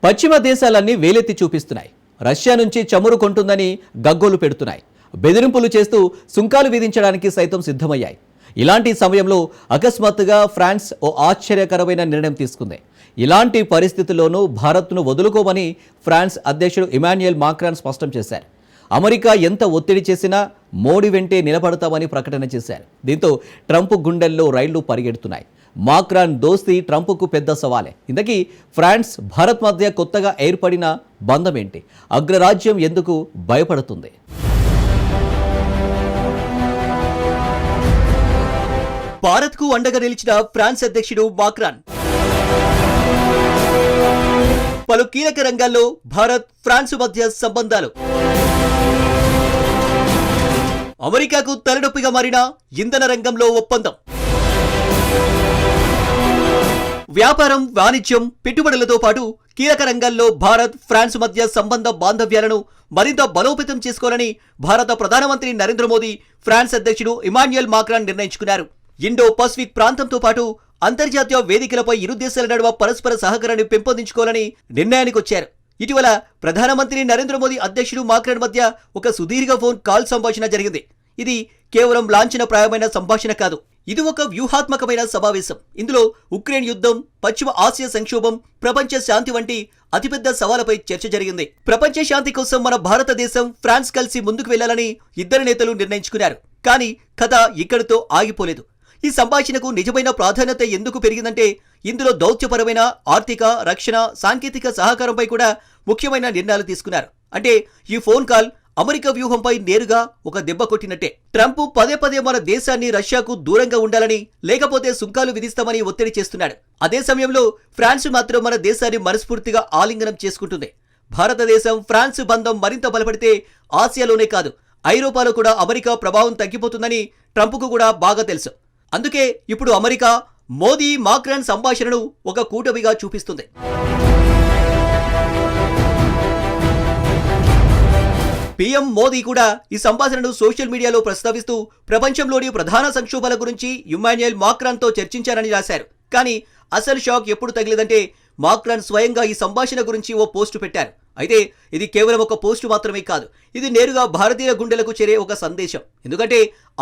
పశ్చిమ దేశాలన్నీ వేలెత్తి చూపిస్తున్నాయి. రష్యా నుంచి చమురు కొంటుందని గగ్గోలు పెడుతున్నాయి. బెదిరింపులు చేస్తూ సుంకాలు విధించడానికి సైతం సిద్ధమయ్యాయి. ఇలాంటి సమయంలో అకస్మాత్తుగా ఫ్రాన్స్ ఓ ఆశ్చర్యకరమైన నిర్ణయం తీసుకుంది. ఇలాంటి పరిస్థితుల్లోనూ భారత్ను వదులుకోమని ఫ్రాన్స్ అధ్యక్షుడు ఇమాన్యుయల్ మాక్రాన్ స్పష్టం చేశారు. అమెరికా ఎంత ఒత్తిడి చేసినా మోడీ వెంటే నిలబడతామని ప్రకటన చేశారు. దీంతో ట్రంప్ గుండెల్లో రైళ్లు పరిగెడుతున్నాయి. మాక్రాన్ దోస్తీ ట్రంప్కు పెద్ద సవాలే. ఇంతకీ ఫ్రాన్స్ భారత్ మధ్య కొత్తగా ఏర్పడిన బంధం ఏంటి? అగ్రరాజ్యం ఎందుకు భయపడుతుంది? భారత్కు అండగా నిలిచిన ఫ్రాన్స్ అధ్యక్షుడు మాక్రాన్ పలు కీలక రంగాల్లో భారత్ ఫ్రాన్స్ మధ్య సంబంధాలు. అమెరికాకు తలనొప్పిగా మారిన ఇంధన రంగంలో ఒప్పందం. వ్యాపారం, వాణిజ్యం, పెట్టుబడులతో పాటు కీలక రంగాల్లో భారత్ ఫ్రాన్స్ మధ్య సంబంధ బాంధవ్యాలను మరింత బలోపేతం చేసుకోవాలని భారత ప్రధానమంత్రి నరేంద్ర మోదీ ఫ్రాన్స్ అధ్యక్షుడు ఇమాన్యుయల్ మాక్రాన్ నిర్ణయించుకున్నారు. ఇండో పసిఫిక్ ప్రాంతంతో పాటు అంతర్జాతీయ వేదికలపై ఇరు దేశాల నడుమ పరస్పర సహకారాన్ని పెంపొందించుకోవాలని నిర్ణయానికి వచ్చారు. ఇటీవల ప్రధానమంత్రి నరేంద్ర మోదీ అధ్యక్షుడు మాక్రాన్ మధ్య ఒక సుదీర్ఘ ఫోన్ కాల్ సంభాషణ జరిగింది. ఇది కేవలం లాంఛనప్రాయమైన సంభాషణ కాదు. ఇది ఒక వ్యూహాత్మకమైన సమావేశం. ఇందులో ఉక్రెయిన్ యుద్ధం, పశ్చిమ ఆసియా సంక్షోభం, ప్రపంచ శాంతి వంటి అతిపెద్ద సవాళ్లపై చర్చ జరిగింది. ప్రపంచ శాంతి కోసం మన భారతదేశం, ఫ్రాన్స్ కలిసి ముందుకు వెళ్లాలని ఇద్దరు నేతలు నిర్ణయించుకున్నారు. కానీ కథ ఇక్కడితో ఆగిపోలేదు. ఈ సంభాషణకు నిజమైన ప్రాధాన్యత ఎందుకు పెరిగిందంటే ఇందులో దౌత్యపరమైన, ఆర్థిక, రక్షణ, సాంకేతిక సహకారంపై కూడా ముఖ్యమైన నిర్ణయాలు తీసుకున్నారు. అంటే ఈ ఫోన్ కాల్ అమెరికా వ్యూహంపై నేరుగా ఒక దెబ్బ కొట్టినట్టే. ట్రంప్ పదే పదే మన దేశాన్ని రష్యాకు దూరంగా ఉండాలని, లేకపోతే సుంకాలు విధిస్తామని ఒత్తిడి చేస్తున్నాడు. అదే సమయంలో ఫ్రాన్స్ మాత్రం మన దేశాన్ని మనస్ఫూర్తిగా ఆలింగనం చేసుకుంటుంది. భారతదేశం ఫ్రాన్స్ బంధం మరింత బలపడితే ఆసియాలోనే కాదు, ఐరోపాలో కూడా అమెరికా ప్రభావం తగ్గిపోతుందని ట్రంప్కు కూడా బాగా తెలుసు. అందుకే ఇప్పుడు అమెరికా మోదీ మాక్రాన్ సంభాషణను ఒక కూటమిగా చూపిస్తుంది. పీఎం మోదీ కూడా ఈ సంభాషణను సోషల్ మీడియాలో ప్రస్తావిస్తూ ప్రపంచంలోని ప్రధాన సంక్షోభాల గురించి ఇమాన్యుయల్ మాక్రాన్తో చర్చించారని రాశారు. కానీ అసలు షాక్ ఎప్పుడు తగిలేదంటే మాక్రాన్ స్వయంగా ఈ సంభాషణ గురించి ఓ పోస్టు పెట్టారు. అయితే ఇది కేవలం ఒక పోస్టు మాత్రమే కాదు, ఇది నేరుగా భారతీయ గుండెలకు చేరే ఒక సందేశం. ఎందుకంటే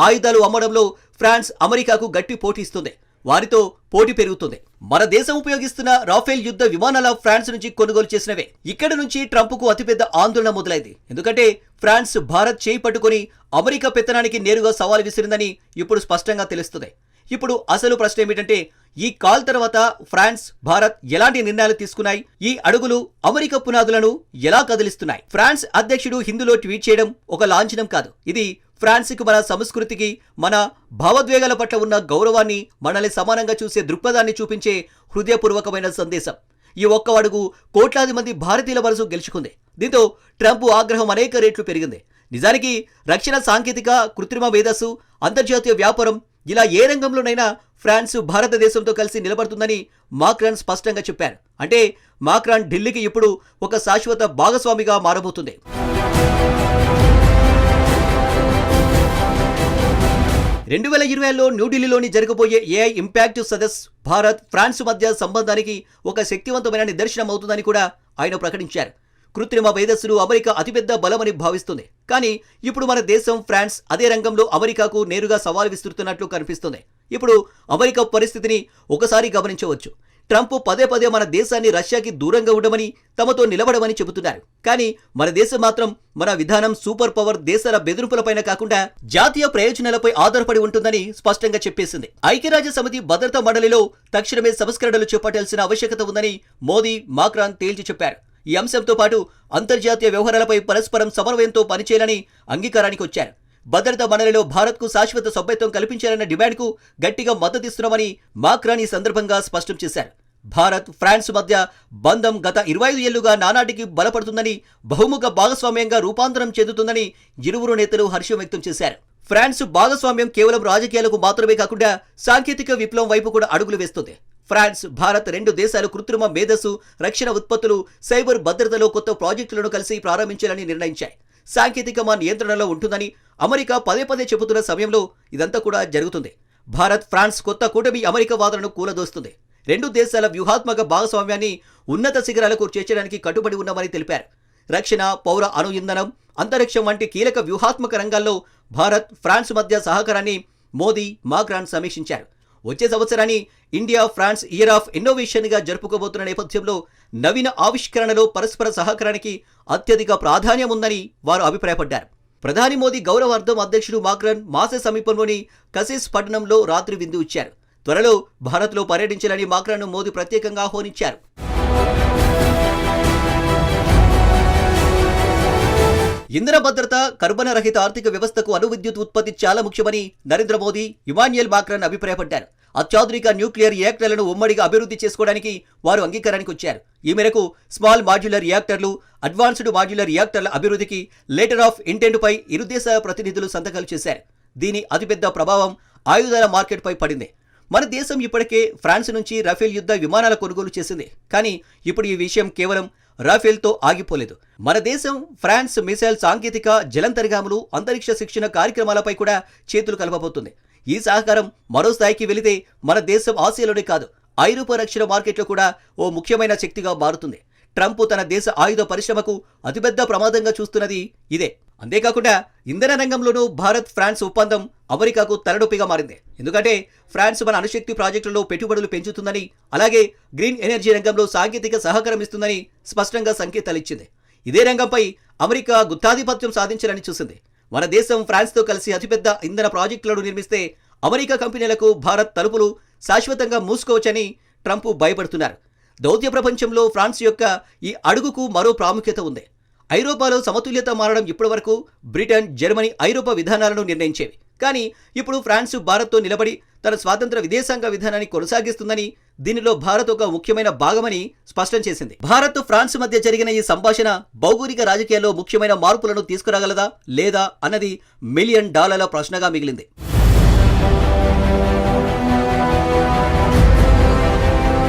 ఆయుధాలు అమ్మడంలో ఫ్రాన్స్ అమెరికాకు గట్టి పోటీ ఇస్తుంది, వారితో పోటీ పెరుగుతుంది. మన దేశం ఉపయోగిస్తున్న రాఫెల్ యుద్ధ విమానాల ఫ్రాన్స్ నుంచి కొనుగోలు చేసినవే. ఇక్కడి నుంచి ట్రంప్కు అతిపెద్ద ఆందోళన మొదలైంది. ఎందుకంటే ఫ్రాన్స్ భారత్ చేయి పట్టుకుని అమెరికా పెత్తనానికి నేరుగా సవాల్ విసిరిందని ఇప్పుడు స్పష్టంగా తెలుస్తుంది. ఇప్పుడు అసలు ప్రశ్న ఏమిటంటే ఈ కాల్ తర్వాత ఫ్రాన్స్, భారత్ ఎలాంటి నిర్ణయాలు తీసుకున్నాయి? ఈ అడుగులు అమెరికా పునాదులను ఎలా కదిలిస్తున్నాయి? ఫ్రాన్స్ అధ్యక్షుడు హిందీలో ట్వీట్ చేయడం ఒక లాంఛనం కాదు. ఇది ఫ్రాన్స్కు మన సంస్కృతికి, మన భావోద్వేగాల పట్ల ఉన్న గౌరవాన్ని, మనల్ని సమానంగా చూసే దృక్పథాన్ని చూపించే హృదయపూర్వకమైన సందేశం. ఈ ఒక్క అడుగు కోట్లాది మంది భారతీయుల మనసు గెలుచుకుంది. దీంతో ట్రంప్ ఆగ్రహం అనేక రెట్లు పెరిగింది. నిజానికి రక్షణ, సాంకేతిక, కృత్రిమ మేధస్సు, అంతర్జాతీయ వ్యాపారం ఇలా ఏ రంగంలోనైనా ఫ్రాన్స్ భారతదేశంతో కలిసి నిలబడుతుందని మాక్రాన్ స్పష్టంగా చెప్పారు. అంటే మాక్రాన్ ఢిల్లీకి ఇప్పుడు ఒక శాశ్వత భాగస్వామిగా మారబోతుంది. 2020లో న్యూఢిల్లీలోని జరగబోయే ఏఐ ఇంపాక్ట్ సదస్సు భారత్, ఫ్రాన్స్ మధ్య సంబంధానికి ఒక శక్తివంతమైన నిదర్శనం అవుతుందని కూడా ఆయన ప్రకటించారు. కృత్రిమ మేధస్సును అమెరికా అతిపెద్ద బలమని భావిస్తుంది. కానీ ఇప్పుడు మన దేశం, ఫ్రాన్స్ అదే రంగంలో అమెరికాకు నేరుగా సవాల్ విస్తున్నట్లు కనిపిస్తుంది. ఇప్పుడు అమెరికా పరిస్థితిని ఒకసారి గమనించవచ్చు. ట్రంప్ పదే పదే మన దేశాన్ని రష్యాకి దూరంగా ఉండమని, తమతో నిలబడమని చెబుతున్నారు. కానీ మన దేశం మాత్రం మన విధానం సూపర్ పవర్ దేశాల బెదిరింపులపైన కాకుండా జాతీయ ప్రయోజనాలపై ఆధారపడి ఉంటుందని స్పష్టంగా చెప్పేసింది. ఐక్యరాజ్య సమితి భద్రతా మండలిలో తక్షణమే సంస్కరణలు చేపట్టాల్సిన ఆవశ్యకత ఉందని మోదీ, మాక్రాన్ తేల్చి చెప్పారు. ఈ అంశంతో పాటు అంతర్జాతీయ వ్యవహారాలపై పరస్పరం సమన్వయంతో పనిచేయాలని అంగీకారానికి వచ్చారు. భద్రతా మండలిలో భారత్కు శాశ్వత సభ్యత్వం కల్పించాలన్న డిమాండ్కు గట్టిగా మద్దతిస్తున్నామని మాక్రాన్ ఈ సందర్భంగా స్పష్టం చేశారు. భారత్, ఫ్రాన్స్ మధ్య బంధం గత 25 ఏళ్లుగా నానాటికి బలపడుతుందని, బహుముఖ భాగస్వామ్యంగా రూపాంతరం చెందుతుందని ఇరువురు నేతలు హర్షం వ్యక్తం చేశారు. ఫ్రాన్స్ భాగస్వామ్యం కేవలం రాజకీయాలకు మాత్రమే కాకుండా సాంకేతిక విప్లవం వైపు కూడా అడుగులు వేస్తుంది. ఫ్రాన్స్, భారత్ రెండు దేశాలు కృత్రిమ మేధస్సు, రక్షణ ఉత్పత్తులు, సైబర్ భద్రతలో కొత్త ప్రాజెక్టులను కలిసి ప్రారంభించాలని నిర్ణయించాయి. సాంకేతిక మా నియంత్రణలో ఉంటుందని అమెరికా పదే పదే చెబుతున్న సమయంలో ఇదంతా కూడా జరుగుతుంది. భారత్, ఫ్రాన్స్ కొత్త కూటమి అమెరికా వాదనను కూలదోస్తుంది. రెండు దేశాల వ్యూహాత్మక భాగస్వామ్యాన్ని ఉన్నత శిఖరాలకు చేర్చడానికి కట్టుబడి ఉన్నామని తెలిపారు. రక్షణ, పౌర అణు ఇంధనం, అంతరిక్షం వంటి కీలక వ్యూహాత్మక రంగాల్లో భారత్, ఫ్రాన్స్ మధ్య సహకారాన్ని మోదీ, మాక్రాన్ సమీక్షించారు. వచ్చే సంవత్సరాన్ని ఇండియా ఫ్రాన్స్ ఇయర్ ఆఫ్ ఇన్నోవేషన్గా జరుపుకోబోతున్న నేపథ్యంలో నవీన ఆవిష్కరణలో పరస్పర సహకారానికి అత్యధిక ప్రాధాన్యం ఉందని వారు అభిప్రాయపడ్డారు. ప్రధాని మోదీ గౌరవార్థం అధ్యక్షుడు మాక్రాన్ మాసే సమీపంలోని కసిస్ పట్టణంలో రాత్రి విందు ఇచ్చారు. త్వరలో భారత్లో పర్యటించాలని మాక్రాన్ను మోదీ ప్రత్యేకంగా ఆహ్వానించారు. ఇంధన భద్రత, కర్బన రహిత ఆర్థిక వ్యవస్థకు అణు విద్యుత్ ఉత్పత్తి చాలా ముఖ్యమని నరేంద్ర మోదీ, ఇమాన్యుయల్ మాక్రాన్ అభిప్రాయపడ్డారు. అత్యాధునిక న్యూక్లియర్ రియాక్టర్లను ఉమ్మడిగా అభివృద్ధి చేసుకోవడానికి వారు అంగీకారానికి వచ్చారు. ఈ మేరకు స్మాల్ మాడ్యులర్ రియాక్టర్లు, అడ్వాన్స్డ్ మాడ్యులర్ రియాక్టర్ల అభివృద్ధికి లెటర్ ఆఫ్ ఇంటెంట్పై ఇరు దేశాల ప్రతినిధులు సంతకాలు చేశారు. దీని అతిపెద్ద ప్రభావం ఆయుధాల మార్కెట్పై పడింది. మన దేశం ఇప్పటికే ఫ్రాన్స్ నుంచి రఫేల్ యుద్ధ విమానాల కొనుగోలు చేసింది. కానీ ఇప్పుడు ఈ విషయం కేవలం రాఫెల్తో ఆగిపోలేదు. మన దేశం ఫ్రాన్స్ మిసైల్ సాంకేతిక, జలంతర్గాములు, అంతరిక్ష శిక్షణ కార్యక్రమాలపై కూడా చేతులు కలపబోతుంది. ఈ సహకారం మరో స్థాయికి వెళితే మన దేశం ఆసియాలోనే కాదు, ఐరోపా రక్షణ మార్కెట్లో కూడా ఓ ముఖ్యమైన శక్తిగా మారుతుంది. ట్రంప్ తన దేశ ఆయుధ పరిశ్రమకు అతిపెద్ద ప్రమాదంగా చూస్తున్నది ఇదే. అంతేకాకుండా ఇంధన రంగంలోనూ భారత్ ఫ్రాన్స్ ఒప్పందం అమెరికాకు తలనొప్పిగా మారింది. ఎందుకంటే ఫ్రాన్స్ మన అణుశక్తి ప్రాజెక్టులలో పెట్టుబడులు పెంచుతుందని, అలాగే గ్రీన్ ఎనర్జీ రంగంలో సాంకేతిక సహకారం ఇస్తుందని స్పష్టంగా సంకేతాలిచ్చింది. ఇదే రంగంపై అమెరికా గుత్తాధిపత్యం సాధించాలని చూసింది. మన దేశం ఫ్రాన్స్తో కలిసి అతిపెద్ద ఇంధన ప్రాజెక్టులను నిర్మిస్తే అమెరికా కంపెనీలకు భారత్ తలుపులు శాశ్వతంగా మూసుకోవచ్చని ట్రంప్ భయపడుతున్నారు. దౌత్య ప్రపంచంలో ఫ్రాన్స్ యొక్క ఈ అడుగుకు మరో ప్రాముఖ్యత ఉంది. ఐరోపాలో సమతుల్యత మారడం ఇప్పటివరకు బ్రిటన్, జర్మనీ ఐరోపా విధానాలను నిర్ణయించేవి. కానీ ఇప్పుడు ఫ్రాన్స్ భారత్తో నిలబడి తన స్వాతంత్ర విదేశాంగ విధానాన్ని కొనసాగిస్తుందని, దీనిలో భారత్ ఒక ముఖ్యమైన భాగమని స్పష్టం చేసింది. భారత్, ఫ్రాన్స్ మధ్య జరిగిన ఈ సంభాషణ భౌగోళిక రాజకీయాల్లో ముఖ్యమైన మార్పులను తీసుకురాగలదా లేదా అన్నది $1 మిలియన్ ప్రశ్నగా మిగిలింది.